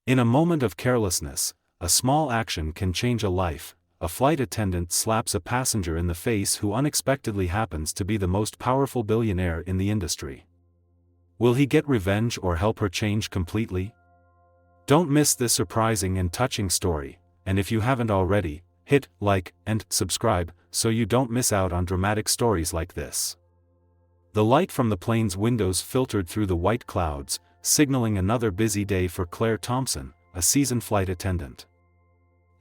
In a moment of carelessness, a small action can change a life. A flight attendant slaps a passenger in the face who unexpectedly happens to be the most powerful billionaire in the industry. Will he get revenge or help her change completely? Don't miss this surprising and touching story, and if you haven't already, hit like and subscribe so you don't miss out on dramatic stories like this. The light from the plane's windows filtered through the white clouds, signaling another busy day for Claire Thompson, a seasoned flight attendant.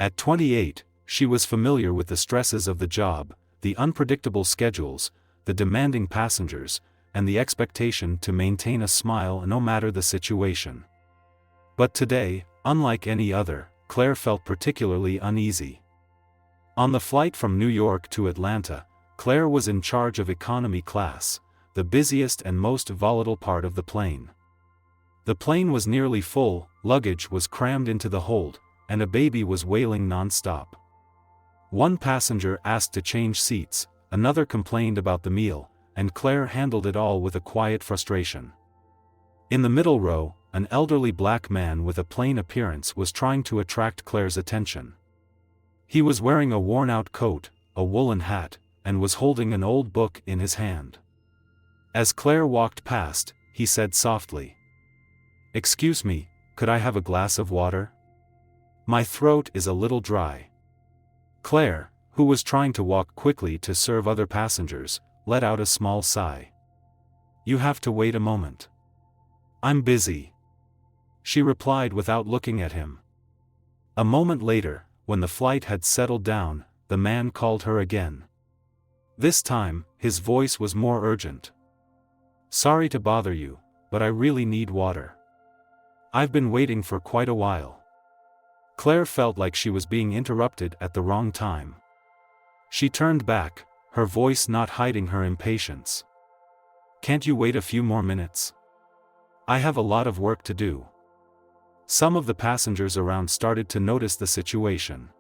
At 28, she was familiar with the stresses of the job, the unpredictable schedules, the demanding passengers, and the expectation to maintain a smile no matter the situation. But today, unlike any other, Claire felt particularly uneasy. On the flight from New York to Atlanta, Claire was in charge of economy class, the busiest and most volatile part of the plane. The plane was nearly full, luggage was crammed into the hold, and a baby was wailing non-stop. One passenger asked to change seats, another complained about the meal, and Claire handled it all with a quiet frustration. In the middle row, an elderly black man with a plain appearance was trying to attract Claire's attention. He was wearing a worn-out coat, a woolen hat, and was holding an old book in his hand. As Claire walked past, he said softly, "Excuse me, could I have a glass of water? My throat is a little dry." Claire, who was trying to walk quickly to serve other passengers, let out a small sigh. "You have to wait a moment. I'm busy," she replied without looking at him. A moment later, when the flight had settled down, the man called her again. This time, his voice was more urgent. "Sorry to bother you, but I really need water. I've been waiting for quite a while." Claire felt like she was being interrupted at the wrong time. She turned back, her voice not hiding her impatience. "Can't you wait a few more minutes? I have a lot of work to do." Some of the passengers around started to notice the situation.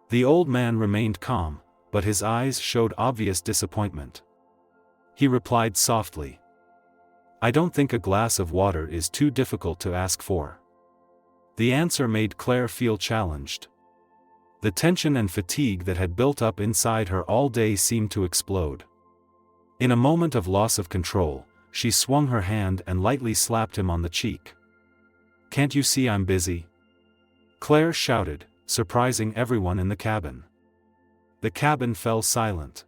The old man remained calm, but his eyes showed obvious disappointment. He replied softly, "I don't think a glass of water is too difficult to ask for." The answer made Claire feel challenged. The tension and fatigue that had built up inside her all day seemed to explode. In a moment of loss of control, she swung her hand and lightly slapped him on the cheek. "Can't you see I'm busy?" Claire shouted, surprising everyone in the cabin. The cabin fell silent.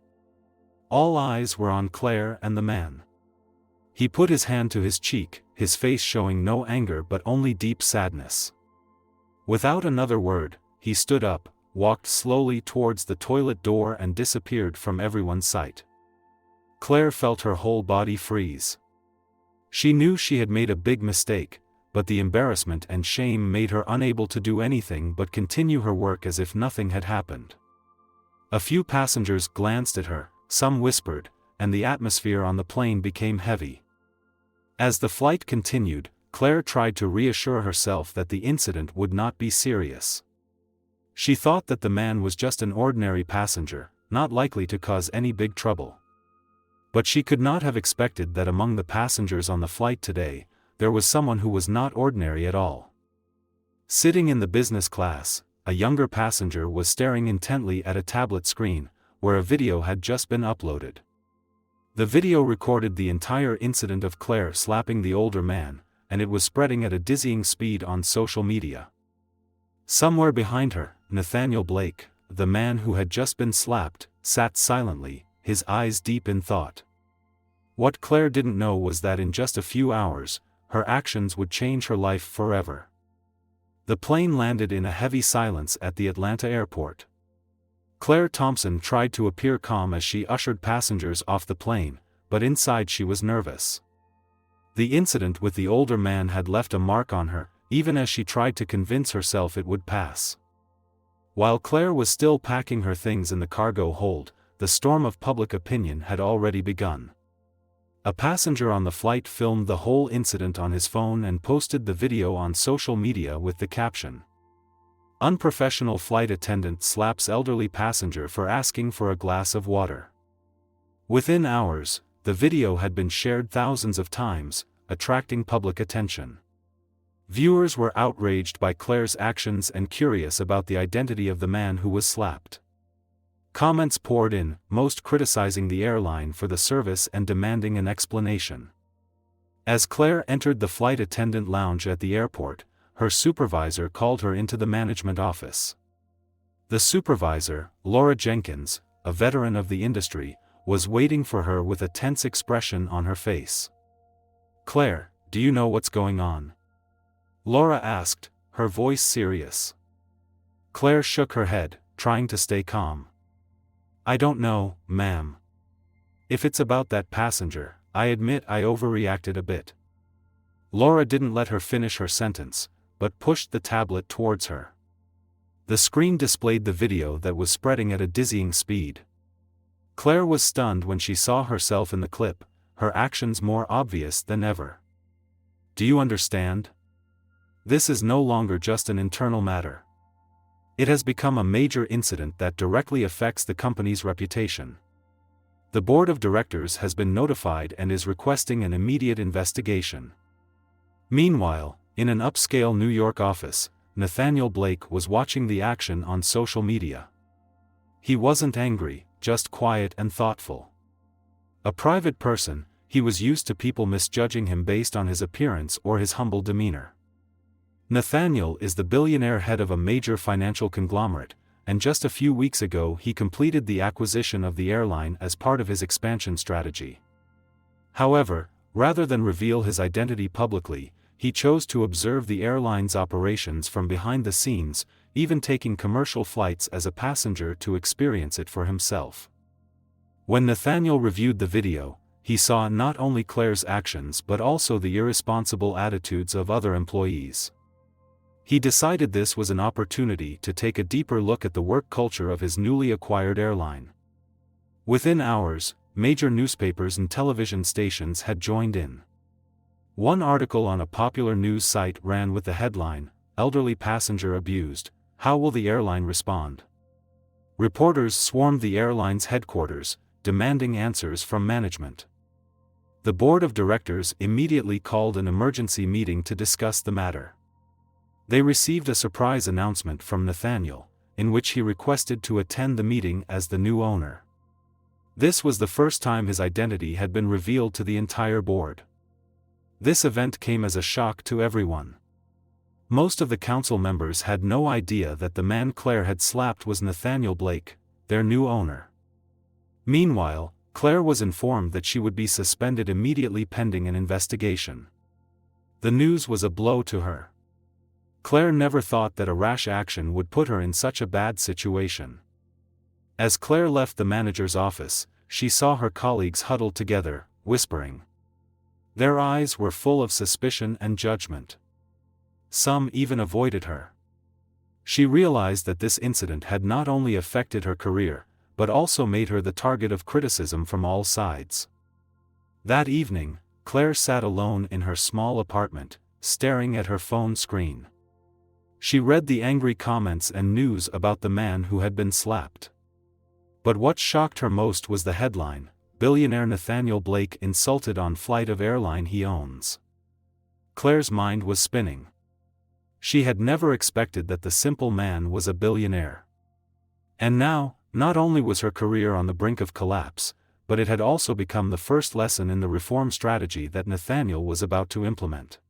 All eyes were on Claire and the man. He put his hand to his cheek, his face showing no anger but only deep sadness. Without another word, he stood up, walked slowly towards the toilet door and disappeared from everyone's sight. Claire felt her whole body freeze. She knew she had made a big mistake, but the embarrassment and shame made her unable to do anything but continue her work as if nothing had happened. A few passengers glanced at her, some whispered, and the atmosphere on the plane became heavy. As the flight continued, Claire tried to reassure herself that the incident would not be serious. She thought that the man was just an ordinary passenger, not likely to cause any big trouble. But she could not have expected that among the passengers on the flight today, there was someone who was not ordinary at all. Sitting in the business class, a younger passenger was staring intently at a tablet screen, where a video had just been uploaded. The video recorded the entire incident of Claire slapping the older man, and it was spreading at a dizzying speed on social media. Somewhere behind her, Nathaniel Blake, the man who had just been slapped, sat silently, his eyes deep in thought. What Claire didn't know was that in just a few hours, her actions would change her life forever. The plane landed in a heavy silence at the Atlanta airport. Claire Thompson tried to appear calm as she ushered passengers off the plane, but inside she was nervous. The incident with the older man had left a mark on her, even as she tried to convince herself it would pass. While Claire was still packing her things in the cargo hold, the storm of public opinion had already begun. A passenger on the flight filmed the whole incident on his phone and posted the video on social media with the caption, "Unprofessional flight attendant slaps elderly passenger for asking for a glass of water." Within hours, the video had been shared thousands of times, attracting public attention. Viewers were outraged by Claire's actions and curious about the identity of the man who was slapped. Comments poured in, most criticizing the airline for the service and demanding an explanation. As Claire entered the flight attendant lounge at the airport, her supervisor called her into the management office. The supervisor, Laura Jenkins, a veteran of the industry, was waiting for her with a tense expression on her face. "Claire, do you know what's going on?" Laura asked, her voice serious. Claire shook her head, trying to stay calm. "I don't know, ma'am. If it's about that passenger, I admit I overreacted a bit." Laura didn't let her finish her sentence, but pushed the tablet towards her. The screen displayed the video that was spreading at a dizzying speed. Claire was stunned when she saw herself in the clip, her actions more obvious than ever. "Do you understand? This is no longer just an internal matter. It has become a major incident that directly affects the company's reputation. The board of directors has been notified and is requesting an immediate investigation." Meanwhile, in an upscale New York office, Nathaniel Blake was watching the action on social media. He wasn't angry, just quiet and thoughtful. A private person, he was used to people misjudging him based on his appearance or his humble demeanor. Nathaniel is the billionaire head of a major financial conglomerate, and just a few weeks ago he completed the acquisition of the airline as part of his expansion strategy. However, rather than reveal his identity publicly, he chose to observe the airline's operations from behind the scenes, even taking commercial flights as a passenger to experience it for himself. When Nathaniel reviewed the video, he saw not only Claire's actions but also the irresponsible attitudes of other employees. He decided this was an opportunity to take a deeper look at the work culture of his newly acquired airline. Within hours, major newspapers and television stations had joined in. One article on a popular news site ran with the headline, "Elderly Passenger Abused, How Will the Airline Respond?" Reporters swarmed the airline's headquarters, demanding answers from management. The board of directors immediately called an emergency meeting to discuss the matter. They received a surprise announcement from Nathaniel, in which he requested to attend the meeting as the new owner. This was the first time his identity had been revealed to the entire board. This event came as a shock to everyone. Most of the council members had no idea that the man Claire had slapped was Nathaniel Blake, their new owner. Meanwhile, Claire was informed that she would be suspended immediately pending an investigation. The news was a blow to her. Claire never thought that a rash action would put her in such a bad situation. As Claire left the manager's office, she saw her colleagues huddled together, whispering. Their eyes were full of suspicion and judgment. Some even avoided her. She realized that this incident had not only affected her career, but also made her the target of criticism from all sides. That evening, Claire sat alone in her small apartment, staring at her phone screen. She read the angry comments and news about the man who had been slapped. But what shocked her most was the headline, "Billionaire Nathaniel Blake insulted on flight of airline he owns." Claire's mind was spinning. She had never expected that the simple man was a billionaire. And now, not only was her career on the brink of collapse, but it had also become the first lesson in the reform strategy that Nathaniel was about to implement.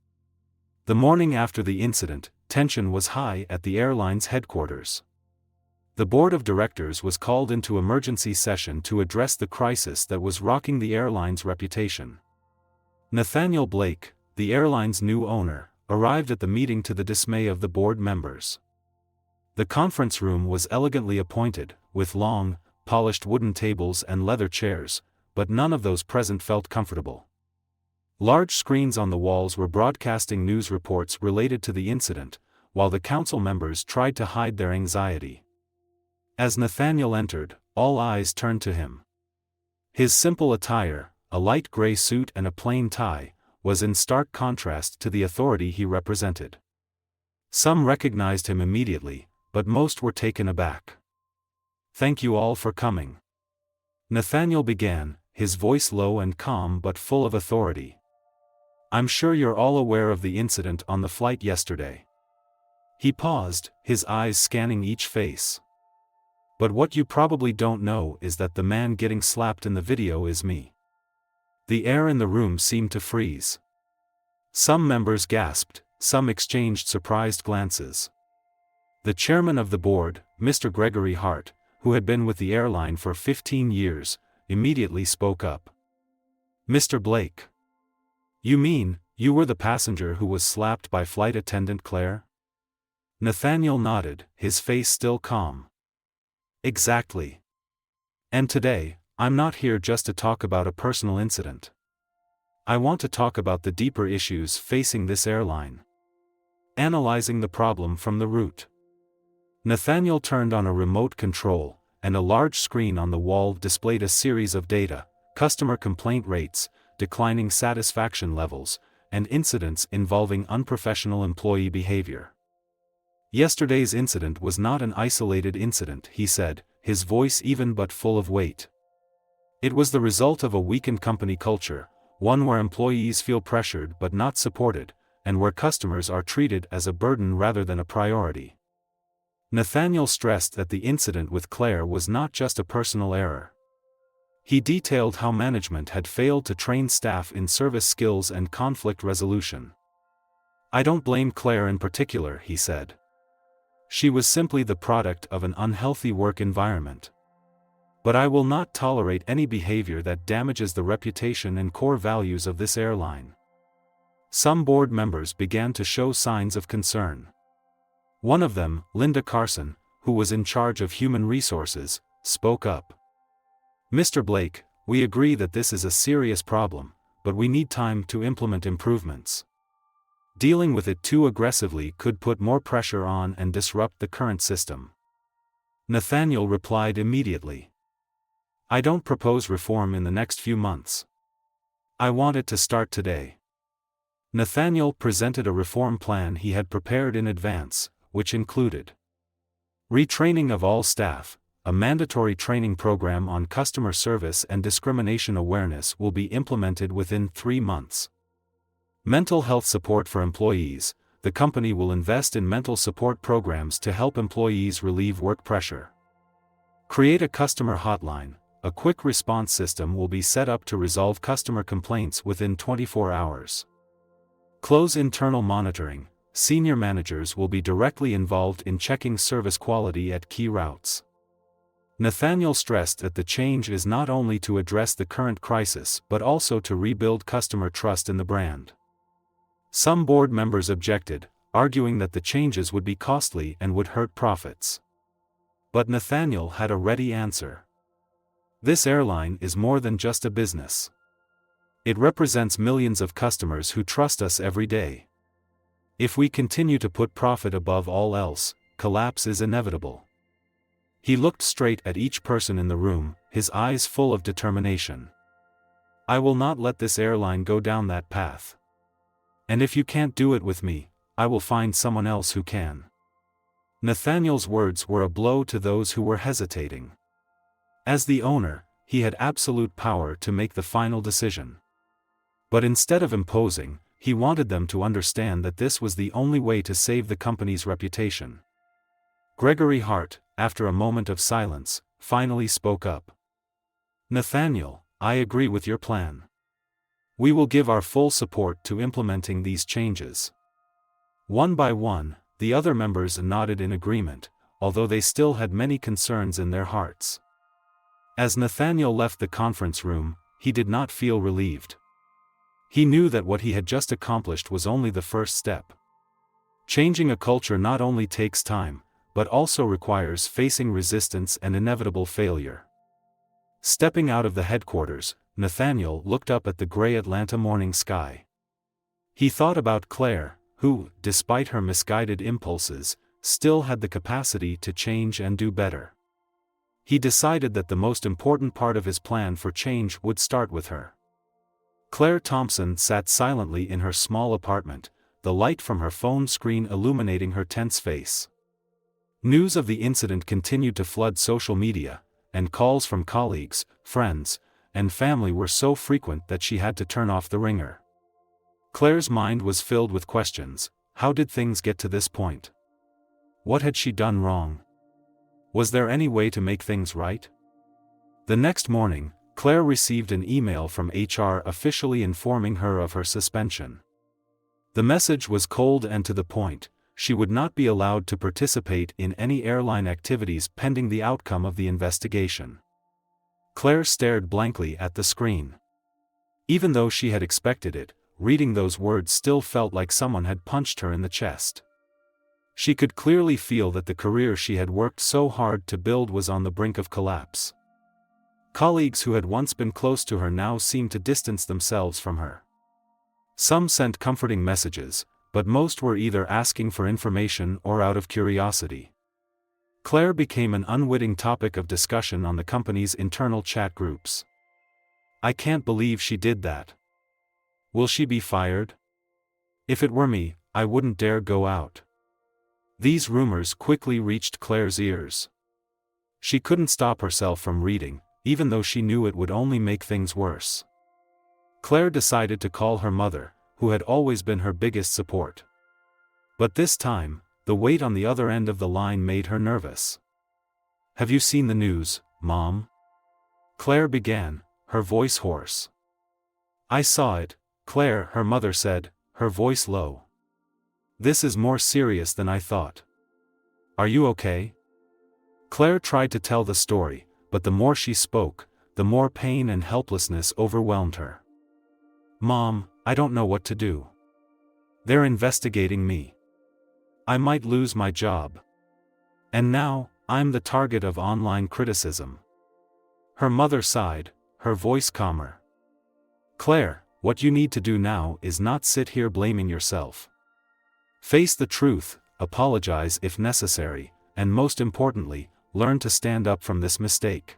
The morning after the incident, tension was high at the airline's headquarters. The board of directors was called into emergency session to address the crisis that was rocking the airline's reputation. Nathaniel Blake, the airline's new owner, arrived at the meeting to the dismay of the board members. The conference room was elegantly appointed, with long, polished wooden tables and leather chairs, but none of those present felt comfortable. Large screens on the walls were broadcasting news reports related to the incident, while the council members tried to hide their anxiety. As Nathaniel entered, all eyes turned to him. His simple attire, a light gray suit and a plain tie, was in stark contrast to the authority he represented. Some recognized him immediately, but most were taken aback. "Thank you all for coming," Nathaniel began, his voice low and calm but full of authority. I'm sure you're all aware of the incident on the flight yesterday. He paused, his eyes scanning each face. But what you probably don't know is that the man getting slapped in the video is me. The air in the room seemed to freeze. Some members gasped, some exchanged surprised glances. The chairman of the board, Mr. Gregory Hart, who had been with the airline for 15 years, immediately spoke up. Mr. Blake. You mean, you were the passenger who was slapped by flight attendant Claire? Nathaniel nodded, his face still calm. Exactly. And today, I'm not here just to talk about a personal incident. I want to talk about the deeper issues facing this airline. Analyzing the problem from the root. Nathaniel turned on a remote control, and a large screen on the wall displayed a series of data: customer complaint rates, declining satisfaction levels, and incidents involving unprofessional employee behavior. Yesterday's incident was not an isolated incident, he said, his voice even but full of weight. It was the result of a weakened company culture, one where employees feel pressured but not supported, and where customers are treated as a burden rather than a priority. Nathaniel stressed that the incident with Claire was not just a personal error. He detailed how management had failed to train staff in service skills and conflict resolution. I don't blame Claire in particular, he said. She was simply the product of an unhealthy work environment. But I will not tolerate any behavior that damages the reputation and core values of this airline. Some board members began to show signs of concern. One of them, Linda Carson, who was in charge of human resources, spoke up. Mr. Blake, we agree that this is a serious problem, but we need time to implement improvements. Dealing with it too aggressively could put more pressure on and disrupt the current system. Nathaniel replied immediately. I don't propose reform in the next few months. I want it to start today. Nathaniel presented a reform plan he had prepared in advance, which included retraining of all staff. A mandatory training program on customer service and discrimination awareness will be implemented within 3 months. Mental health support for employees. The company will invest in mental support programs to help employees relieve work pressure. Create a customer hotline. A quick response system will be set up to resolve customer complaints within 24 hours. Close internal monitoring. Senior managers will be directly involved in checking service quality at key routes. Nathaniel stressed that the change is not only to address the current crisis but also to rebuild customer trust in the brand. Some board members objected, arguing that the changes would be costly and would hurt profits. But Nathaniel had a ready answer. This airline is more than just a business. It represents millions of customers who trust us every day. If we continue to put profit above all else, collapse is inevitable. He looked straight at each person in the room, his eyes full of determination. I will not let this airline go down that path. And if you can't do it with me, I will find someone else who can. Nathaniel's words were a blow to those who were hesitating. As the owner, he had absolute power to make the final decision. But instead of imposing, he wanted them to understand that this was the only way to save the company's reputation. Gregory Hart, after a moment of silence, finally spoke up. Nathaniel, I agree with your plan. We will give our full support to implementing these changes. One by one, the other members nodded in agreement, although they still had many concerns in their hearts. As Nathaniel left the conference room, he did not feel relieved. He knew that what he had just accomplished was only the first step. Changing a culture not only takes time, but also requires facing resistance and inevitable failure. Stepping out of the headquarters, Nathaniel looked up at the gray Atlanta morning sky. He thought about Claire, who, despite her misguided impulses, still had the capacity to change and do better. He decided that the most important part of his plan for change would start with her. Claire Thompson sat silently in her small apartment, the light from her phone screen illuminating her tense face. News of the incident continued to flood social media, and calls from colleagues, friends, and family were so frequent that she had to turn off the ringer. Claire's mind was filled with questions. How did things get to this point? What had she done wrong? Was there any way to make things right? The next morning, Claire received an email from HR officially informing her of her suspension. The message was cold and to the point. She would not be allowed to participate in any airline activities pending the outcome of the investigation. Claire stared blankly at the screen. Even though she had expected it, reading those words still felt like someone had punched her in the chest. She could clearly feel that the career she had worked so hard to build was on the brink of collapse. Colleagues who had once been close to her now seemed to distance themselves from her. Some sent comforting messages, but most were either asking for information or out of curiosity. Claire became an unwitting topic of discussion on the company's internal chat groups. I can't believe she did that. Will she be fired? If it were me, I wouldn't dare go out. These rumors quickly reached Claire's ears. She couldn't stop herself from reading, even though she knew it would only make things worse. Claire decided to call her mother, who had always been her biggest support. But this time, the weight on the other end of the line made her nervous. Have you seen the news, Mom? Claire began, her voice hoarse. I saw it, Claire, her mother said, her voice low. This is more serious than I thought. Are you okay? Claire tried to tell the story, but the more she spoke, the more pain and helplessness overwhelmed her. Mom, I don't know what to do. They're investigating me. I might lose my job. And now, I'm the target of online criticism. Her mother sighed, her voice calmer. Claire, what you need to do now is not sit here blaming yourself. Face the truth, apologize if necessary, and most importantly, learn to stand up from this mistake.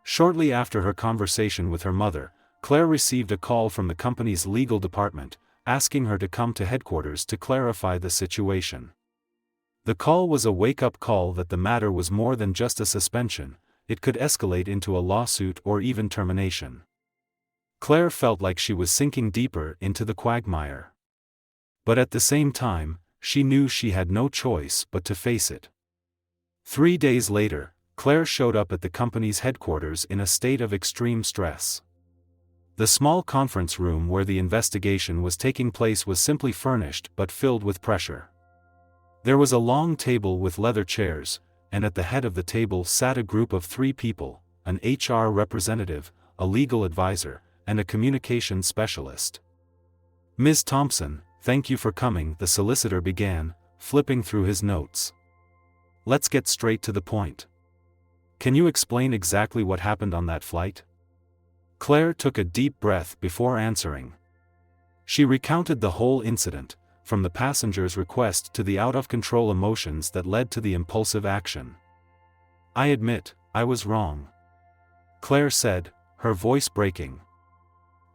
Shortly after her conversation with her mother, Claire received a call from the company's legal department, asking her to come to headquarters to clarify the situation. The call was a wake-up call that the matter was more than just a suspension, it could escalate into a lawsuit or even termination. Claire felt like she was sinking deeper into the quagmire. But at the same time, she knew she had no choice but to face it. 3 days later, Claire showed up at the company's headquarters in a state of extreme stress. The small conference room where the investigation was taking place was simply furnished but filled with pressure. There was a long table with leather chairs, and at the head of the table sat a group of 3 people, an HR representative, a legal advisor, and a communications specialist. Ms. Thompson, thank you for coming, the solicitor began, flipping through his notes. Let's get straight to the point. Can you explain exactly what happened on that flight? Claire took a deep breath before answering. She recounted the whole incident, from the passenger's request to the out-of-control emotions that led to the impulsive action. I admit, I was wrong. Claire said, her voice breaking.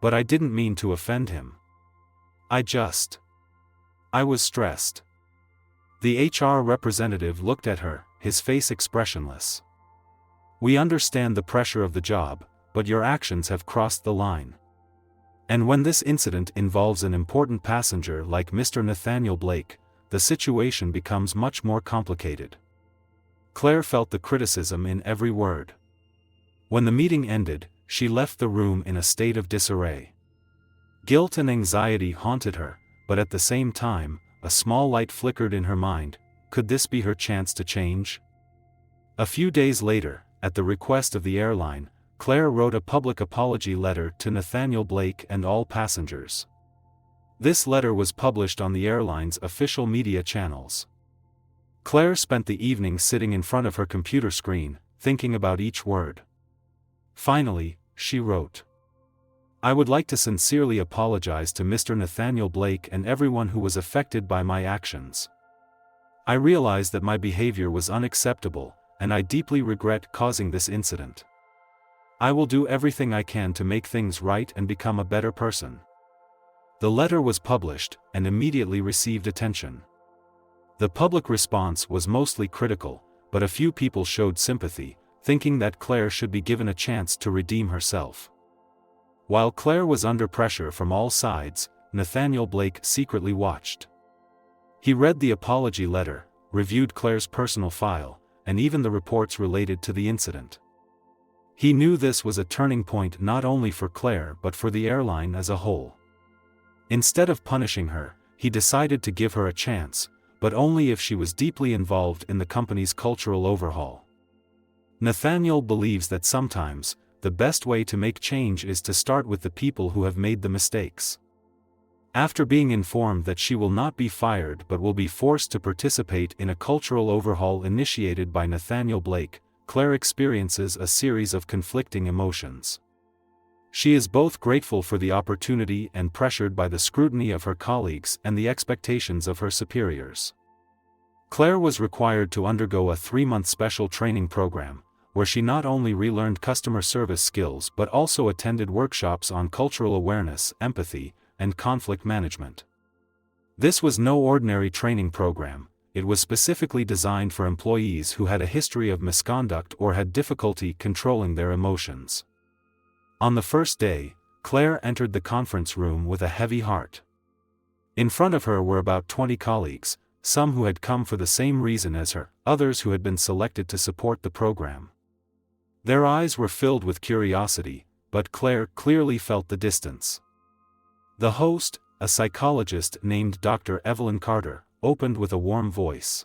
But I didn't mean to offend him. I was stressed. The HR representative looked at her, his face expressionless. We understand the pressure of the job, but your actions have crossed the line. And when this incident involves an important passenger like Mr. Nathaniel Blake, the situation becomes much more complicated. Claire felt the criticism in every word. When the meeting ended, she left the room in a state of disarray. Guilt and anxiety haunted her, but at the same time, a small light flickered in her mind. Could this be her chance to change? A few days later, at the request of the airline, Claire wrote a public apology letter to Nathaniel Blake and all passengers. This letter was published on the airline's official media channels. Claire spent the evening sitting in front of her computer screen, thinking about each word. Finally, she wrote, I would like to sincerely apologize to Mr. Nathaniel Blake and everyone who was affected by my actions. I realize that my behavior was unacceptable, and I deeply regret causing this incident. I will do everything I can to make things right and become a better person. The letter was published, and immediately received attention. The public response was mostly critical, but a few people showed sympathy, thinking that Claire should be given a chance to redeem herself. While Claire was under pressure from all sides, Nathaniel Blake secretly watched. He read the apology letter, reviewed Claire's personal file, and even the reports related to the incident. He knew this was a turning point not only for Claire but for the airline as a whole. Instead of punishing her, he decided to give her a chance, but only if she was deeply involved in the company's cultural overhaul. Nathaniel believes that sometimes, the best way to make change is to start with the people who have made the mistakes. After being informed that she will not be fired but will be forced to participate in a cultural overhaul initiated by Nathaniel Blake, Claire experiences a series of conflicting emotions. She is both grateful for the opportunity and pressured by the scrutiny of her colleagues and the expectations of her superiors. Claire was required to undergo a 3-month special training program, where she not only relearned customer service skills but also attended workshops on cultural awareness, empathy, and conflict management. This was no ordinary training program. It was specifically designed for employees who had a history of misconduct or had difficulty controlling their emotions. On the first day, Claire entered the conference room with a heavy heart. In front of her were about 20 colleagues, some who had come for the same reason as her, others who had been selected to support the program. Their eyes were filled with curiosity, but Claire clearly felt the distance. The host, a psychologist named Dr. Evelyn Carter, opened with a warm voice.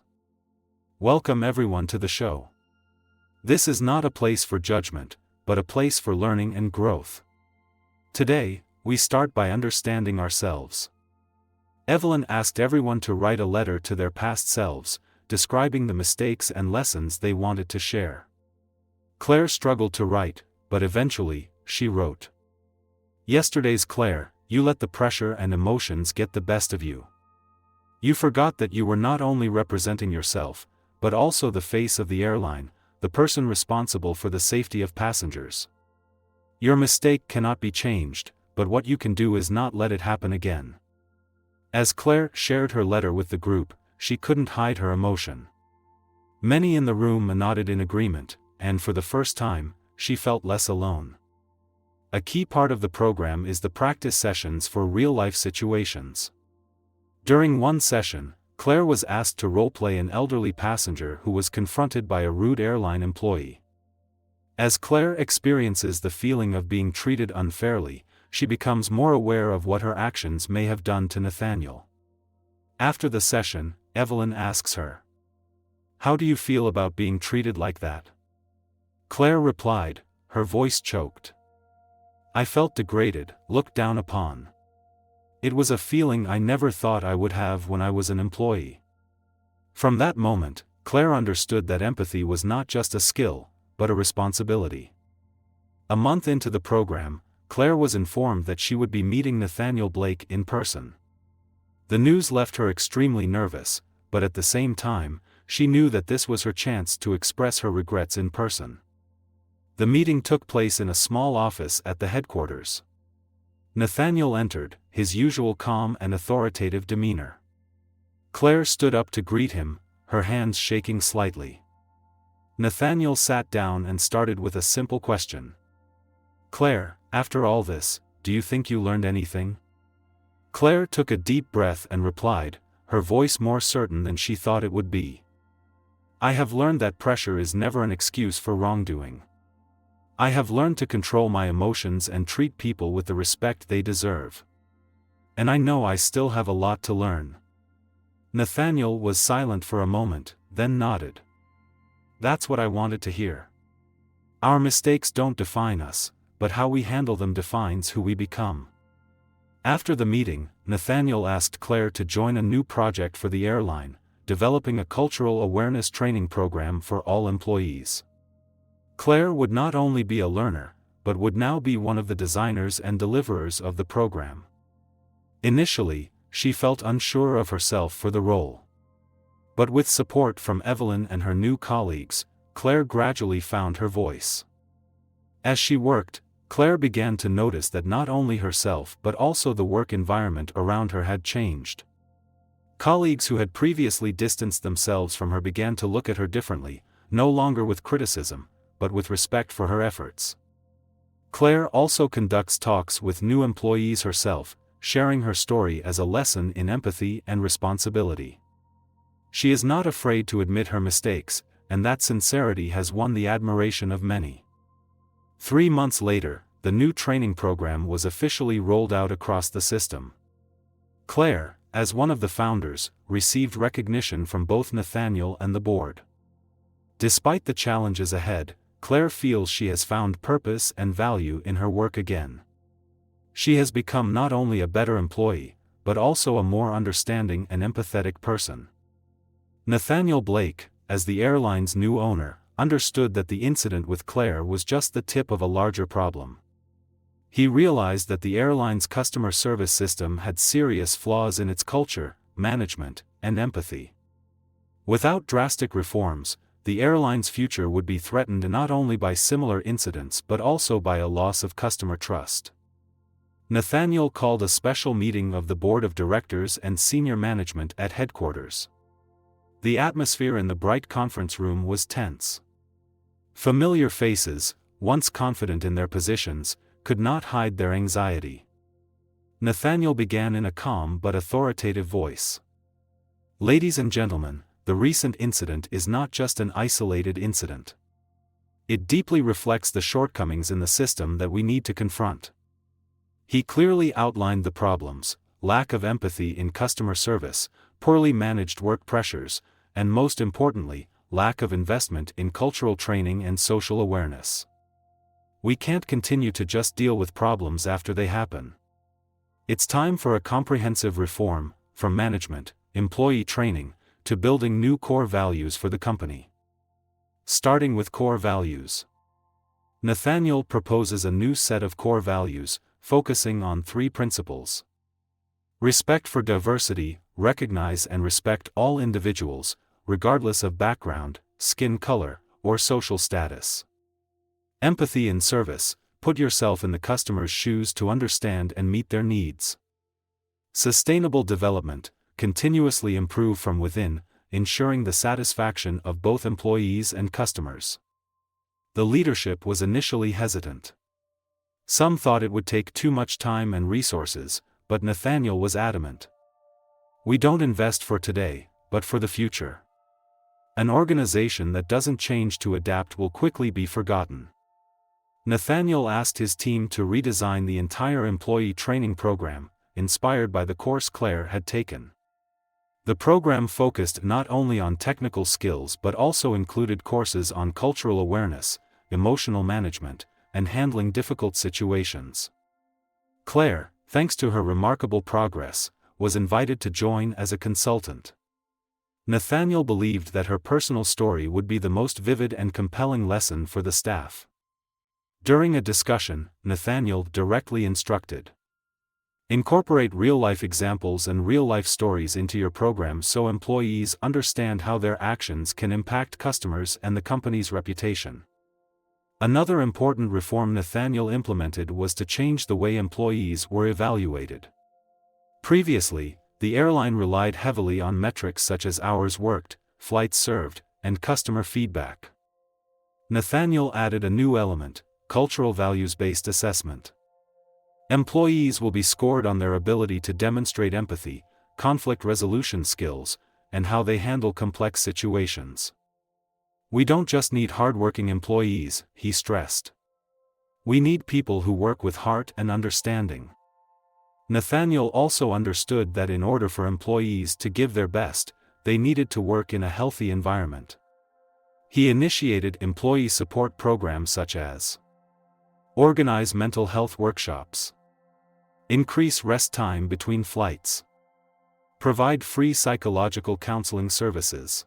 "Welcome everyone to the show. This is not a place for judgment, but a place for learning and growth. Today, we start by understanding ourselves." Evelyn asked everyone to write a letter to their past selves, describing the mistakes and lessons they wanted to share. Claire struggled to write, but eventually, she wrote. "Yesterday's Claire, you let the pressure and emotions get the best of you. You forgot that you were not only representing yourself, but also the face of the airline, the person responsible for the safety of passengers. Your mistake cannot be changed, but what you can do is not let it happen again." As Claire shared her letter with the group, she couldn't hide her emotion. Many in the room nodded in agreement, and for the first time, she felt less alone. A key part of the program is the practice sessions for real-life situations. During one session, Claire was asked to role-play an elderly passenger who was confronted by a rude airline employee. As Claire experiences the feeling of being treated unfairly, she becomes more aware of what her actions may have done to Nathaniel. After the session, Evelyn asks her, "How do you feel about being treated like that?" Claire replied, her voice choked. "I felt degraded, looked down upon. It was a feeling I never thought I would have when I was an employee." From that moment, Claire understood that empathy was not just a skill, but a responsibility. A month into the program, Claire was informed that she would be meeting Nathaniel Blake in person. The news left her extremely nervous, but at the same time, she knew that this was her chance to express her regrets in person. The meeting took place in a small office at the headquarters. Nathaniel entered, his usual calm and authoritative demeanor. Claire stood up to greet him, her hands shaking slightly. Nathaniel sat down and started with a simple question. "Claire, after all this, do you think you learned anything?" Claire took a deep breath and replied, her voice more certain than she thought it would be. "I have learned that pressure is never an excuse for wrongdoing. I have learned to control my emotions and treat people with the respect they deserve. And I know I still have a lot to learn." Nathaniel was silent for a moment, then nodded. "That's what I wanted to hear. Our mistakes don't define us, but how we handle them defines who we become." After the meeting, Nathaniel asked Claire to join a new project for the airline, developing a cultural awareness training program for all employees. Claire would not only be a learner, but would now be one of the designers and deliverers of the program. Initially, she felt unsure of herself for the role. But with support from Evelyn and her new colleagues, Claire gradually found her voice. As she worked, Claire began to notice that not only herself but also the work environment around her had changed. Colleagues who had previously distanced themselves from her began to look at her differently, no longer with criticism, but with respect for her efforts. Claire also conducts talks with new employees herself, sharing her story as a lesson in empathy and responsibility. She is not afraid to admit her mistakes, and that sincerity has won the admiration of many. 3 months later, the new training program was officially rolled out across the system. Claire, as one of the founders, received recognition from both Nathaniel and the board. Despite the challenges ahead, Claire feels she has found purpose and value in her work again. She has become not only a better employee, but also a more understanding and empathetic person. Nathaniel Blake, as the airline's new owner, understood that the incident with Claire was just the tip of a larger problem. He realized that the airline's customer service system had serious flaws in its culture, management, and empathy. Without drastic reforms, the airline's future would be threatened not only by similar incidents but also by a loss of customer trust. Nathaniel called a special meeting of the board of directors and senior management at headquarters. The atmosphere in the bright conference room was tense. Familiar faces, once confident in their positions, could not hide their anxiety. Nathaniel began in a calm but authoritative voice. "Ladies and gentlemen, the recent incident is not just an isolated incident. It deeply reflects the shortcomings in the system that we need to confront." He clearly outlined the problems: lack of empathy in customer service, poorly managed work pressures, and most importantly, lack of investment in cultural training and social awareness. We can't continue to just deal with problems after they happen. It's time for a comprehensive reform, from management, employee training, to building new core values for the company. Starting with core values. Nathaniel proposes a new set of core values, focusing on 3 principles. Respect for diversity: recognize and respect all individuals, regardless of background, skin color, or social status. Empathy in service: put yourself in the customer's shoes to understand and meet their needs. Sustainable development: continuously improve from within, ensuring the satisfaction of both employees and customers. The leadership was initially hesitant. Some thought it would take too much time and resources, but Nathaniel was adamant. "We don't invest for today, but for the future. An organization that doesn't change to adapt will quickly be forgotten." Nathaniel asked his team to redesign the entire employee training program, inspired by the course Claire had taken. The program focused not only on technical skills but also included courses on cultural awareness, emotional management, and handling difficult situations. Claire, thanks to her remarkable progress, was invited to join as a consultant. Nathaniel believed that her personal story would be the most vivid and compelling lesson for the staff. During a discussion, Nathaniel directly instructed: "Incorporate real-life examples and real-life stories into your program so employees understand how their actions can impact customers and the company's reputation." Another important reform Nathaniel implemented was to change the way employees were evaluated. Previously, the airline relied heavily on metrics such as hours worked, flights served, and customer feedback. Nathaniel added a new element: cultural values-based assessment. Employees will be scored on their ability to demonstrate empathy, conflict resolution skills, and how they handle complex situations. "We don't just need hardworking employees," he stressed. "We need people who work with heart and understanding." Nathaniel also understood that in order for employees to give their best, they needed to work in a healthy environment. He initiated employee support programs such as organize mental health workshops, increase rest time between flights, provide free psychological counseling services.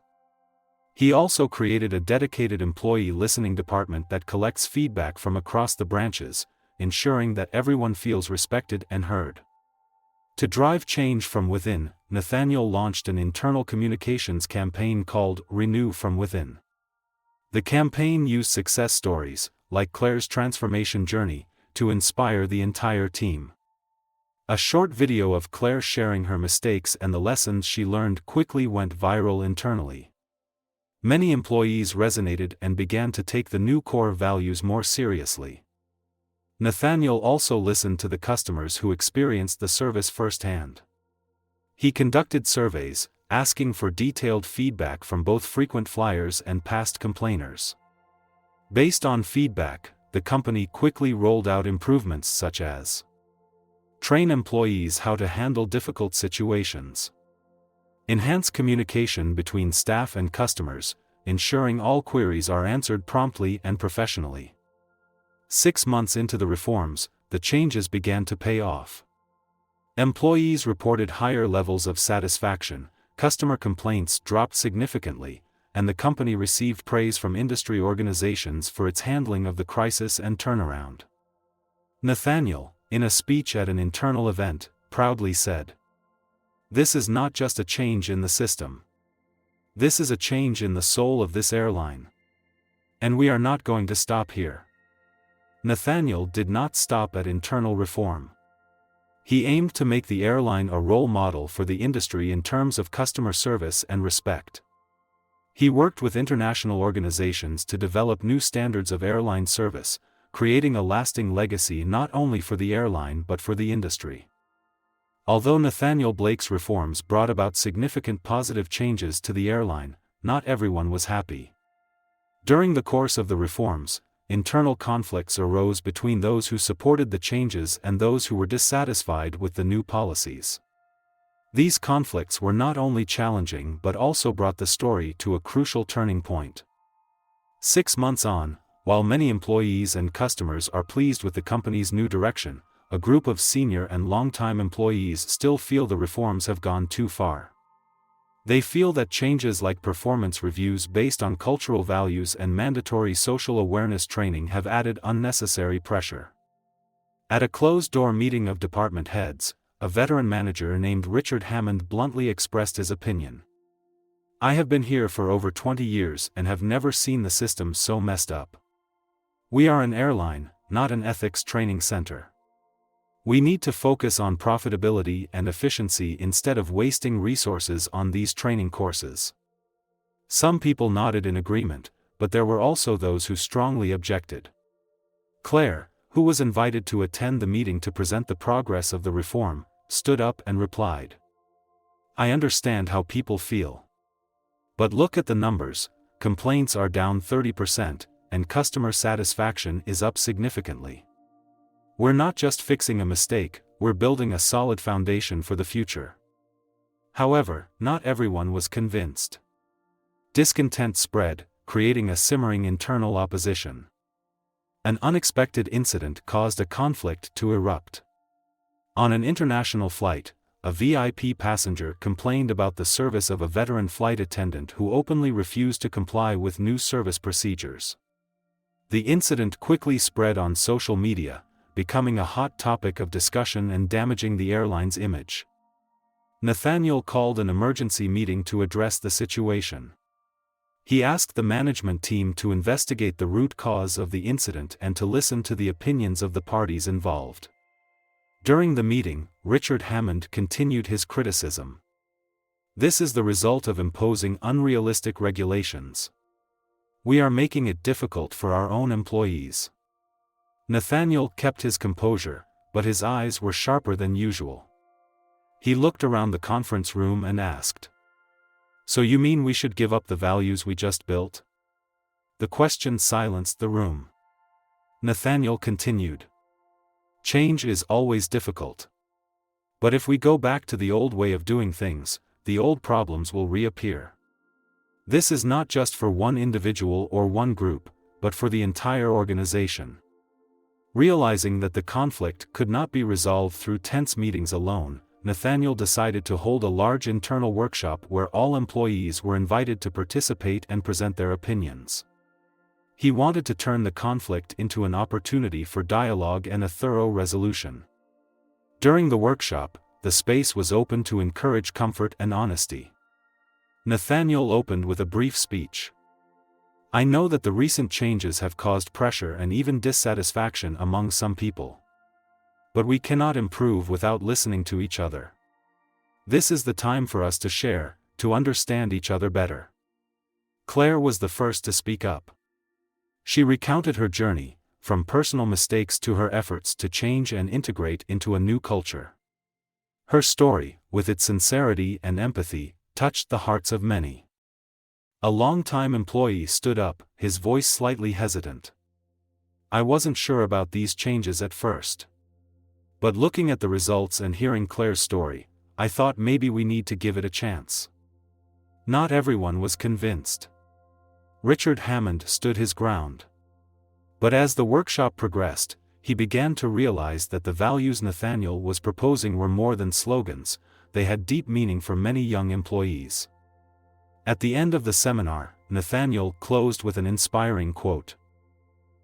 He also created a dedicated employee listening department that collects feedback from across the branches, ensuring that everyone feels respected and heard. To drive change from within, Nathaniel launched an internal communications campaign called Renew from Within. The campaign used success stories, like Claire's transformation journey, to inspire the entire team. A short video of Claire sharing her mistakes and the lessons she learned quickly went viral internally. Many employees resonated and began to take the new core values more seriously. Nathaniel also listened to the customers who experienced the service firsthand. He conducted surveys, asking for detailed feedback from both frequent flyers and past complainers. Based on feedback, the company quickly rolled out improvements such as train employees how to handle difficult situations, enhance communication between staff and customers, ensuring all queries are answered promptly and professionally. 6 months into the reforms, the changes began to pay off. Employees reported higher levels of satisfaction, customer complaints dropped significantly, and the company received praise from industry organizations for its handling of the crisis and turnaround. Nathaniel, in a speech at an internal event, proudly said, "This is not just a change in the system. This is a change in the soul of this airline. And we are not going to stop here." Nathaniel did not stop at internal reform. He aimed to make the airline a role model for the industry in terms of customer service and respect. He worked with international organizations to develop new standards of airline service, creating a lasting legacy not only for the airline but for the industry. Although Nathaniel Blake's reforms brought about significant positive changes to the airline, not everyone was happy. During the course of the reforms, internal conflicts arose between those who supported the changes and those who were dissatisfied with the new policies. These conflicts were not only challenging but also brought the story to a crucial turning point. 6 months on, while many employees and customers are pleased with the company's new direction, a group of senior and longtime employees still feel the reforms have gone too far. They feel that changes like performance reviews based on cultural values and mandatory social awareness training have added unnecessary pressure. At a closed-door meeting of department heads, a veteran manager named Richard Hammond bluntly expressed his opinion. "I have been here for over 20 years and have never seen the system so messed up. We are an airline, not an ethics training center. We need to focus on profitability and efficiency instead of wasting resources on these training courses." Some people nodded in agreement, but there were also those who strongly objected. Claire, who was invited to attend the meeting to present the progress of the reform, stood up and replied, "I understand how people feel. But look at the numbers, complaints are down 30%, and customer satisfaction is up significantly. We're not just fixing a mistake, we're building a solid foundation for the future." However, not everyone was convinced. Discontent spread, creating a simmering internal opposition. An unexpected incident caused a conflict to erupt. On an international flight, a VIP passenger complained about the service of a veteran flight attendant who openly refused to comply with new service procedures. The incident quickly spread on social media, becoming a hot topic of discussion and damaging the airline's image. Nathaniel called an emergency meeting to address the situation. He asked the management team to investigate the root cause of the incident and to listen to the opinions of the parties involved. During the meeting, Richard Hammond continued his criticism. "This is the result of imposing unrealistic regulations. We are making it difficult for our own employees." Nathaniel kept his composure, but his eyes were sharper than usual. He looked around the conference room and asked, "So you mean we should give up the values we just built?" The question silenced the room. Nathaniel continued, "Change is always difficult. But if we go back to the old way of doing things, the old problems will reappear. This is not just for one individual or one group, but for the entire organization." Realizing that the conflict could not be resolved through tense meetings alone, Nathaniel decided to hold a large internal workshop where all employees were invited to participate and present their opinions. He wanted to turn the conflict into an opportunity for dialogue and a thorough resolution. During the workshop, the space was open to encourage comfort and honesty. Nathaniel opened with a brief speech. "I know that the recent changes have caused pressure and even dissatisfaction among some people. But we cannot improve without listening to each other. This is the time for us to share, to understand each other better." Claire was the first to speak up. She recounted her journey, from personal mistakes to her efforts to change and integrate into a new culture. Her story, with its sincerity and empathy, touched the hearts of many. A longtime employee stood up, his voice slightly hesitant. "I wasn't sure about these changes at first. But looking at the results and hearing Claire's story, I thought maybe we need to give it a chance." Not everyone was convinced. Richard Hammond stood his ground. But as the workshop progressed, he began to realize that the values Nathaniel was proposing were more than slogans, they had deep meaning for many young employees. At the end of the seminar, Nathaniel closed with an inspiring quote.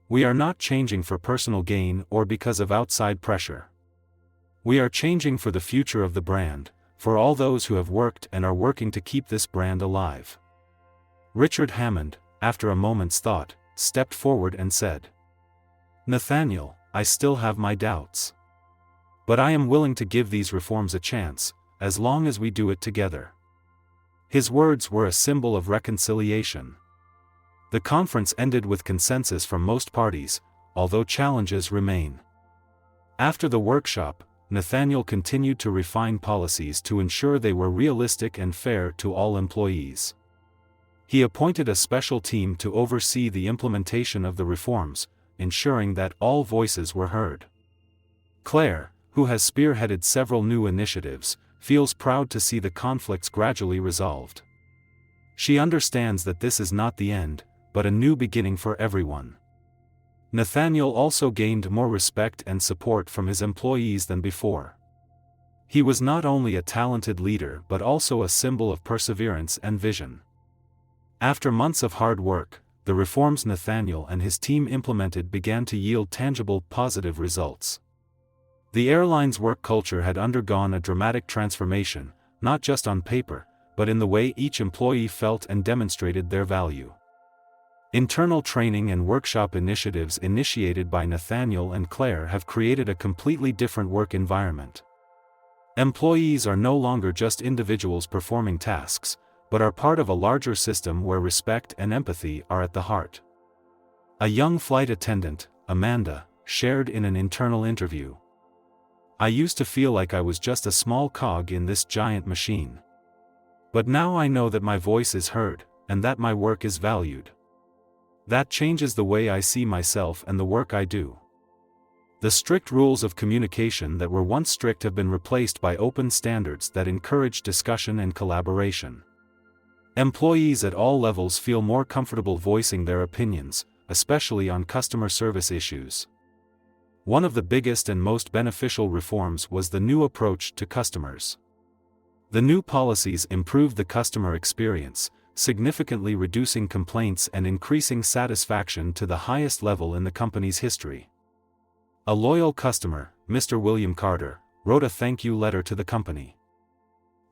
"We are not changing for personal gain or because of outside pressure. We are changing for the future of the brand, for all those who have worked and are working to keep this brand alive." Richard Hammond, after a moment's thought, stepped forward and said, "Nathaniel, I still have my doubts. But I am willing to give these reforms a chance, as long as we do it together." His words were a symbol of reconciliation. The conference ended with consensus from most parties, although challenges remain. After the workshop, Nathaniel continued to refine policies to ensure they were realistic and fair to all employees. He appointed a special team to oversee the implementation of the reforms, ensuring that all voices were heard. Claire, who has spearheaded several new initiatives, feels proud to see the conflicts gradually resolved. She understands that this is not the end, but a new beginning for everyone. Nathaniel also gained more respect and support from his employees than before. He was not only a talented leader but also a symbol of perseverance and vision. After months of hard work, the reforms Nathaniel and his team implemented began to yield tangible, positive results. The airline's work culture had undergone a dramatic transformation, not just on paper, but in the way each employee felt and demonstrated their value. Internal training and workshop initiatives initiated by Nathaniel and Claire have created a completely different work environment. Employees are no longer just individuals performing tasks, but are part of a larger system where respect and empathy are at the heart. A young flight attendant, Amanda, shared in an internal interview, "I used to feel like I was just a small cog in this giant machine. But now I know that my voice is heard, and that my work is valued. That changes the way I see myself and the work I do." The strict rules of communication that were once strict have been replaced by open standards that encourage discussion and collaboration. Employees at all levels feel more comfortable voicing their opinions, especially on customer service issues. One of the biggest and most beneficial reforms was the new approach to customers. The new policies improved the customer experience, significantly reducing complaints and increasing satisfaction to the highest level in the company's history. A loyal customer, Mr. William Carter, wrote a thank you letter to the company.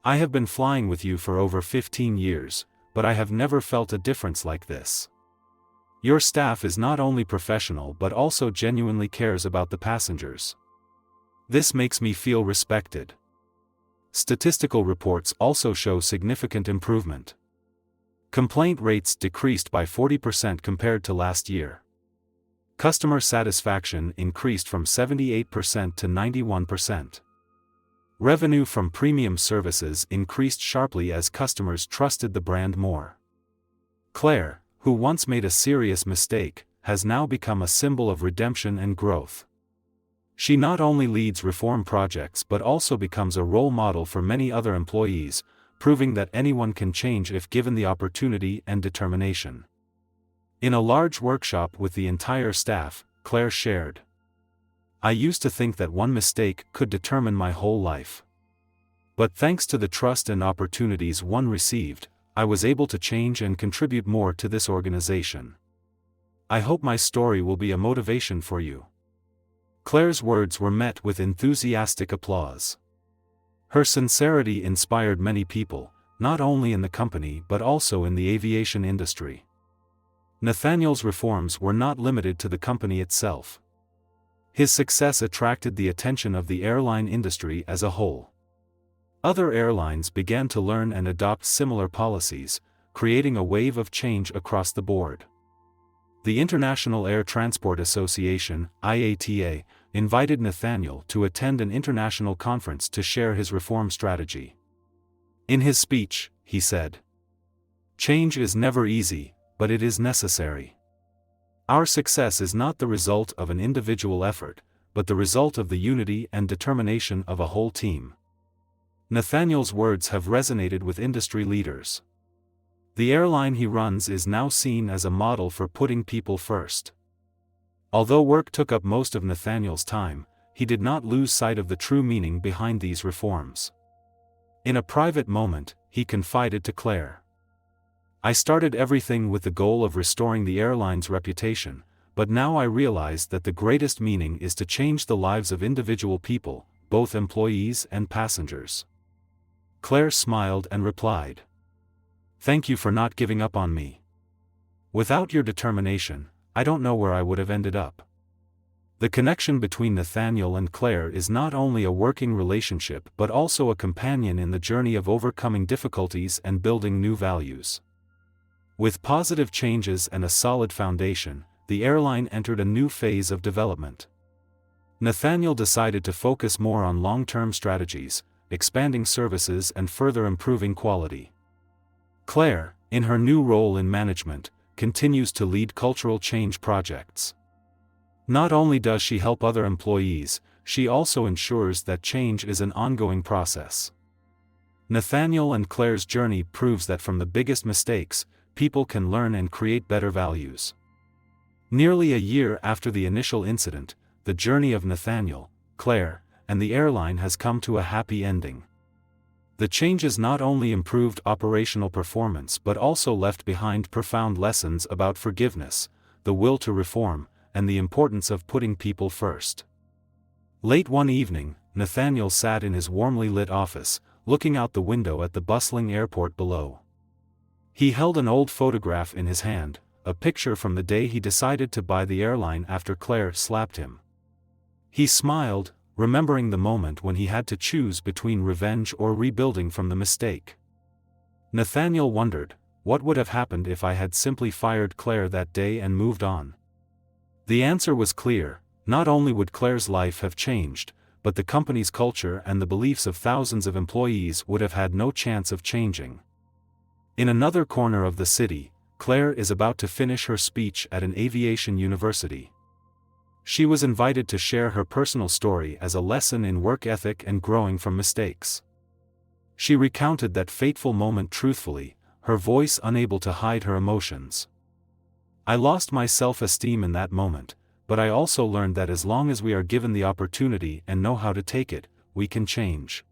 "I have been flying with you for over 15 years, but I have never felt a difference like this. Your staff is not only professional but also genuinely cares about the passengers. This makes me feel respected." Statistical reports also show significant improvement. Complaint rates decreased by 40% compared to last year. Customer satisfaction increased from 78% to 91%. Revenue from premium services increased sharply as customers trusted the brand more. Claire, who once made a serious mistake, has now become a symbol of redemption and growth. She not only leads reform projects but also becomes a role model for many other employees, proving that anyone can change if given the opportunity and determination. In a large workshop with the entire staff, Claire shared, "I used to think that one mistake could determine my whole life. But thanks to the trust and opportunities one received, I was able to change and contribute more to this organization. I hope my story will be a motivation for you." Claire's words were met with enthusiastic applause. Her sincerity inspired many people, not only in the company but also in the aviation industry. Nathaniel's reforms were not limited to the company itself. His success attracted the attention of the airline industry as a whole. Other airlines began to learn and adopt similar policies, creating a wave of change across the board. The International Air Transport Association, IATA, invited Nathaniel to attend an international conference to share his reform strategy. In his speech, he said, "Change is never easy, but it is necessary. Our success is not the result of an individual effort, but the result of the unity and determination of a whole team." Nathaniel's words have resonated with industry leaders. The airline he runs is now seen as a model for putting people first. Although work took up most of Nathaniel's time, he did not lose sight of the true meaning behind these reforms. In a private moment, he confided to Claire, "I started everything with the goal of restoring the airline's reputation, but now I realize that the greatest meaning is to change the lives of individual people, both employees and passengers." Claire smiled and replied, "Thank you for not giving up on me. Without your determination, I don't know where I would have ended up." The connection between Nathaniel and Claire is not only a working relationship but also a companion in the journey of overcoming difficulties and building new values. With positive changes and a solid foundation, the airline entered a new phase of development. Nathaniel decided to focus more on long-term strategies, expanding services and further improving quality. Claire, in her new role in management, continues to lead cultural change projects. Not only does she help other employees, she also ensures that change is an ongoing process. Nathaniel and Claire's journey proves that from the biggest mistakes, people can learn and create better values. Nearly a year after the initial incident, the journey of Nathaniel, Claire, and the airline has come to a happy ending. The changes not only improved operational performance but also left behind profound lessons about forgiveness, the will to reform, and the importance of putting people first. Late one evening, Nathaniel sat in his warmly lit office, looking out the window at the bustling airport below. He held an old photograph in his hand, a picture from the day he decided to buy the airline after Claire slapped him. He smiled, remembering the moment when he had to choose between revenge or rebuilding from the mistake. Nathaniel wondered, what would have happened if I had simply fired Claire that day and moved on? The answer was clear: not only would Claire's life have changed, but the company's culture and the beliefs of thousands of employees would have had no chance of changing. In another corner of the city, Claire is about to finish her speech at an aviation university. She was invited to share her personal story as a lesson in work ethic and growing from mistakes. She recounted that fateful moment truthfully, her voice unable to hide her emotions. "I lost my self-esteem in that moment, but I also learned that as long as we are given the opportunity and know how to take it, we can change.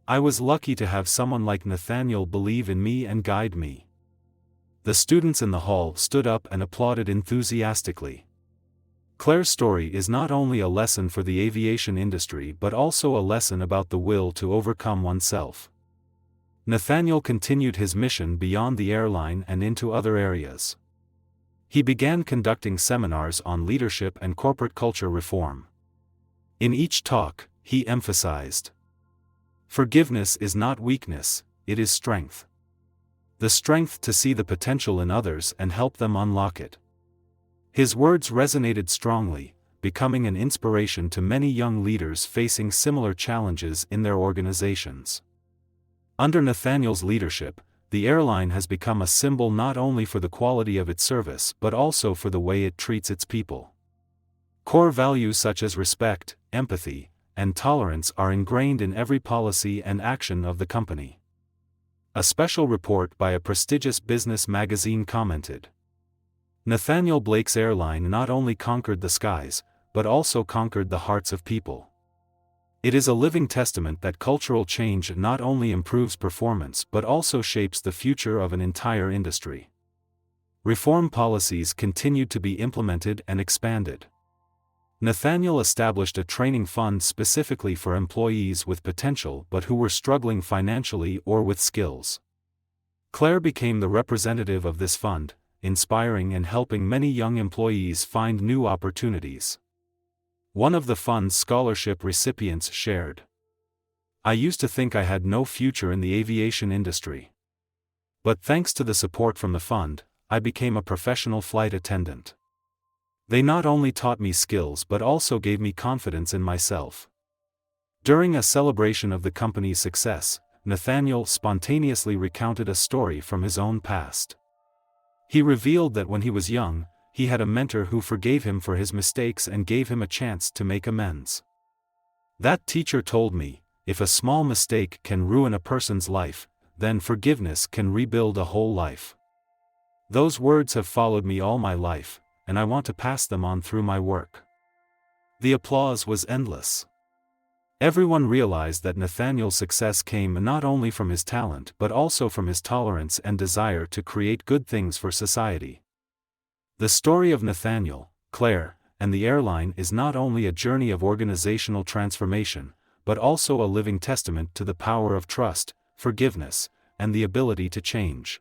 I was lucky to have someone like Nathaniel believe in me and guide me." The students in the hall stood up and applauded enthusiastically. Claire's story is not only a lesson for the aviation industry but also a lesson about the will to overcome oneself. Nathaniel continued his mission beyond the airline and into other areas. He began conducting seminars on leadership and corporate culture reform. In each talk, he emphasized, "Forgiveness is not weakness, it is strength. The strength to see the potential in others and help them unlock it." His words resonated strongly, becoming an inspiration to many young leaders facing similar challenges in their organizations. Under Nathaniel's leadership, the airline has become a symbol not only for the quality of its service but also for the way it treats its people. Core values such as respect, empathy, and tolerance are ingrained in every policy and action of the company. A special report by a prestigious business magazine commented, "Nathaniel Blake's airline not only conquered the skies, but also conquered the hearts of people." It is a living testament that cultural change not only improves performance but also shapes the future of an entire industry. Reform policies continued to be implemented and expanded. Nathaniel established a training fund specifically for employees with potential but who were struggling financially or with skills. Claire became the representative of this fund, inspiring and helping many young employees find new opportunities. One of the fund's scholarship recipients shared, "I used to think I had no future in the aviation industry. But thanks to the support from the fund, I became a professional flight attendant. They not only taught me skills but also gave me confidence in myself. During a celebration of the company's success, Nathaniel spontaneously recounted a story from his own past. He revealed that when he was young, he had a mentor who forgave him for his mistakes and gave him a chance to make amends. That teacher told me, if a small mistake can ruin a person's life, then forgiveness can rebuild a whole life. Those words have followed me all my life, and I want to pass them on through my work. The applause was endless. Everyone realized that Nathaniel's success came not only from his talent but also from his tolerance and desire to create good things for society. The story of Nathaniel, Claire, and the airline is not only a journey of organizational transformation, but also a living testament to the power of trust, forgiveness, and the ability to change.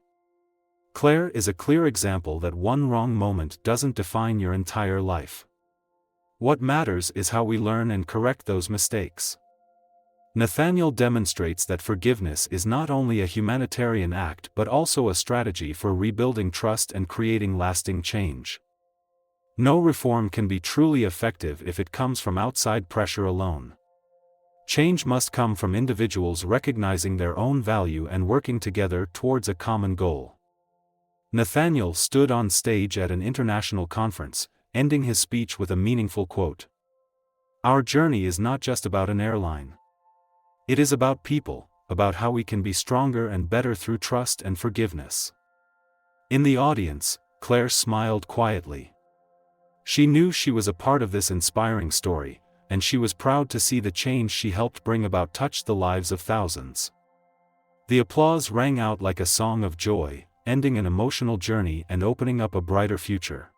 Claire is a clear example that one wrong moment doesn't define your entire life. What matters is how we learn and correct those mistakes. Nathaniel demonstrates that forgiveness is not only a humanitarian act but also a strategy for rebuilding trust and creating lasting change. No reform can be truly effective if it comes from outside pressure alone. Change must come from individuals recognizing their own value and working together towards a common goal. Nathaniel stood on stage at an international conference, ending his speech with a meaningful quote. "Our journey is not just about an airline. It is about people, about how we can be stronger and better through trust and forgiveness." In the audience, Claire smiled quietly. She knew she was a part of this inspiring story, and she was proud to see the change she helped bring about touched the lives of thousands. The applause rang out like a song of joy, ending an emotional journey and opening up a brighter future.